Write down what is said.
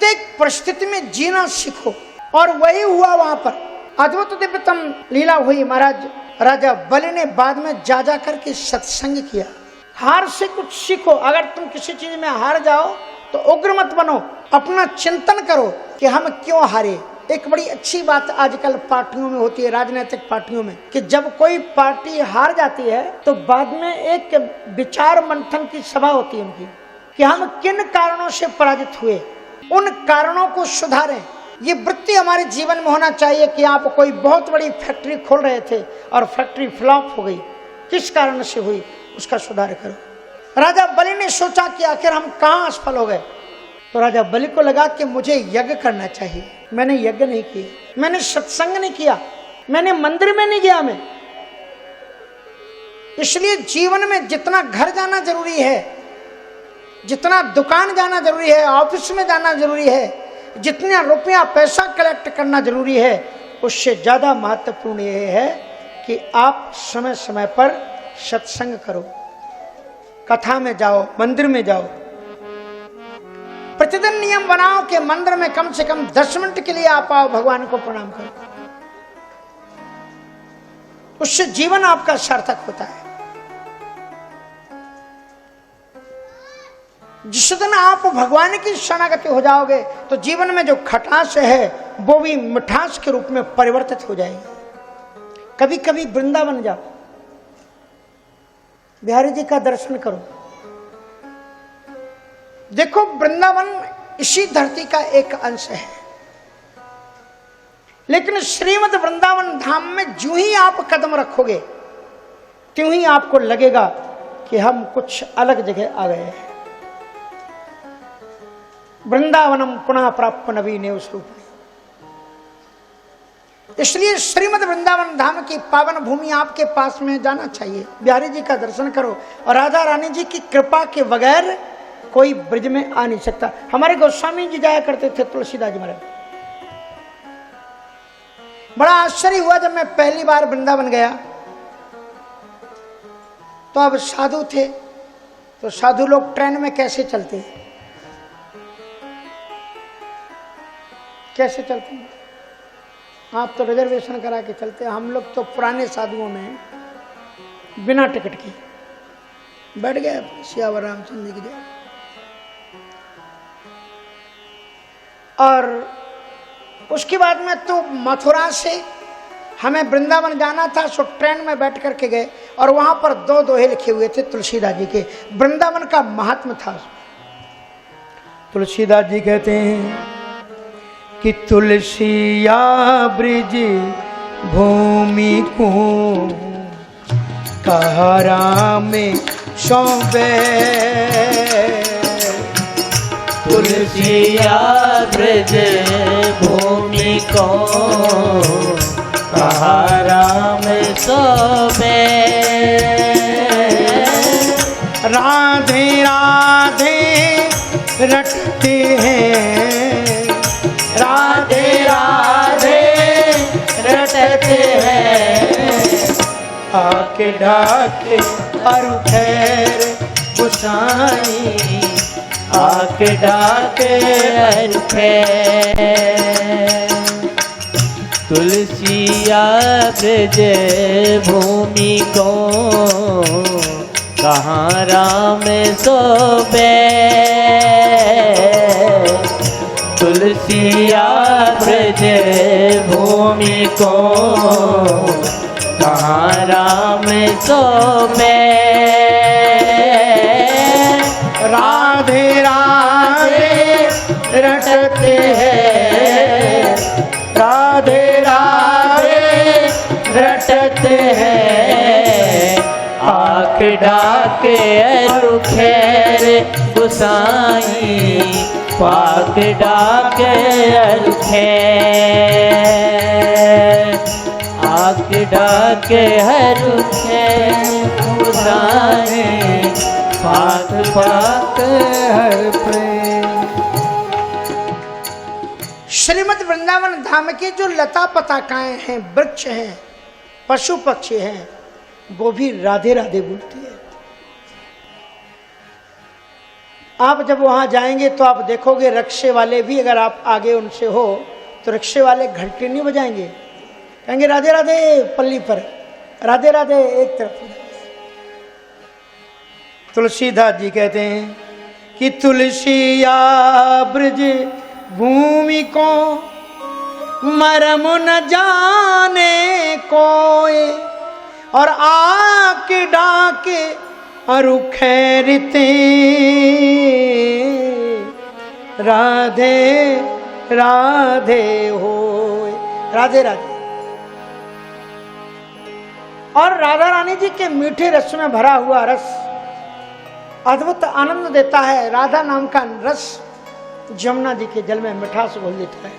प्रत्येक परिस्थिति में जीना सीखो। और वही हुआ वहां पर। अद्भुत दिव्यतम लीला हुई। महाराज राजा बलि ने बाद में जा जा करके सत्संग किया। हार से कुछ सीखो। अगर तुम किसी चीज में हार जाओ तो उग्र मत बनो, अपना चिंतन करो कि हम क्यों हारे। एक बड़ी अच्छी बात आजकल पार्टियों में होती है, राजनीतिक पार्टियों में, कि जब कोई पार्टी हार जाती है तो बाद में एक विचार मंथन की सभा होती है उनकी, कि हम किन कारणों से पराजित हुए, उन कारणों को सुधारें। ये वृत्ति हमारे जीवन में होना चाहिए कि आप कोई बहुत बड़ी फैक्ट्री खोल रहे थे और फैक्ट्री फ्लॉप हो गई, किस कारण से हुई, उसका सुधार करो। राजा बलि ने सोचा कि आखिर हम कहाँ असफल हो गए। तो राजा बलि को लगा कि मुझे यज्ञ करना चाहिए। मैंने यज्ञ नहीं किया, मैंने सत्संग नहीं किया, मैंने मंदिर में नहीं गया। मैं इसलिए जीवन में जितना घर जाना जरूरी है, जितना दुकान जाना जरूरी है, ऑफिस में जाना जरूरी है, जितना रुपया पैसा कलेक्ट करना जरूरी है, उससे ज्यादा महत्वपूर्ण यह है कि आप समय समय पर सत्संग करो, कथा में जाओ, मंदिर में जाओ। प्रतिदिन नियम बनाओ कि मंदिर में कम से कम 10 मिनट के लिए आप आओ, भगवान को प्रणाम करो। उससे जीवन आपका सार्थक होता है। जिस दिन आप भगवान की शरणागति हो जाओगे तो जीवन में जो खटास है वो भी मिठास के रूप में परिवर्तित हो जाएगी। कभी कभी वृंदावन जाओ, बिहारी जी का दर्शन करो, देखो वृंदावन इसी धरती का एक अंश है। लेकिन श्रीमद् वृंदावन धाम में जो ही आप कदम रखोगे त्यों ही आपको लगेगा कि हम कुछ अलग जगह आ गए हैं। वृंदावनम पुनः प्राप्त नवीने उस रूप में। इसलिए श्रीमद् वृंदावन धाम की पावन भूमि आपके पास में जाना चाहिए। बिहारी जी का दर्शन करो और राधा रानी जी की कृपा के बगैर कोई ब्रिज में आ नहीं सकता। हमारे गोस्वामी जी जाया करते थे तुलसीदास जी महाराज। बड़ा आश्चर्य हुआ जब मैं पहली बार वृंदावन गया तो अब साधु थे, तो साधु लोग ट्रेन में कैसे चलते हैं, कैसे चलते हैं? आप तो रिजर्वेशन करा के चलते हैं, हम लोग तो पुराने साधुओं में बिना टिकट के बैठ गए सियावर रामचंद्र की जगह। और उसके बाद में तो मथुरा से हमें वृंदावन जाना था, सो ट्रेन में बैठ करके गए और वहां पर 2 दोहे लिखे हुए थे तुलसीदास जी के। वृंदावन का महात्म था। तुलसीदास जी कहते हैं कि तुलसिया ब्रिज भूमि को कहा राम सौंपे, तुलसिया ब्रज भूमि को कहा राम सौंपे। राधे राधे रटते हैं, राधे राधे रटते हैं, आके ढाके अरु ठहर गुसाई आके डाके अरखे। तुलसिया ब्रज भूमि को कहाँ राम सोबे, तुलसिया ब्रज भूमि को कहाँ राम सोबे। राधे राधे रटते हैं, राधे राधे रटते हैं, आँख डाके अरु खैर गुसाई, पाक डाके अरु खैर, आँख डाके अरु खैर गुसाई, पाक पाक हर प्रेम। श्रीमद् वृंदावन धाम की जो लता पताकाएं हैं, वृक्ष हैं, पशु पक्षी हैं, वो भी राधे राधे बोलती है। आप जब वहाँ जाएंगे तो आप देखोगे रिक्शे वाले भी, अगर आप आगे उनसे हो तो रिक्शे वाले घंटे नहीं बजाएंगे, कहेंगे राधे राधे पल्ली पर, राधे राधे एक तरफ। तुलसीदास जी कहते हैं कि तुलसिया ब्रज भूमि को मरम न जाने कोई, और आके डाके अरु खैरते राधे राधे होए, राधे राधे। और राधा रानी जी के मीठे रस में भरा हुआ रस अद्भुत आनंद देता है। राधा नाम का रस जमुना जी के जल में मिठास घोल देता है।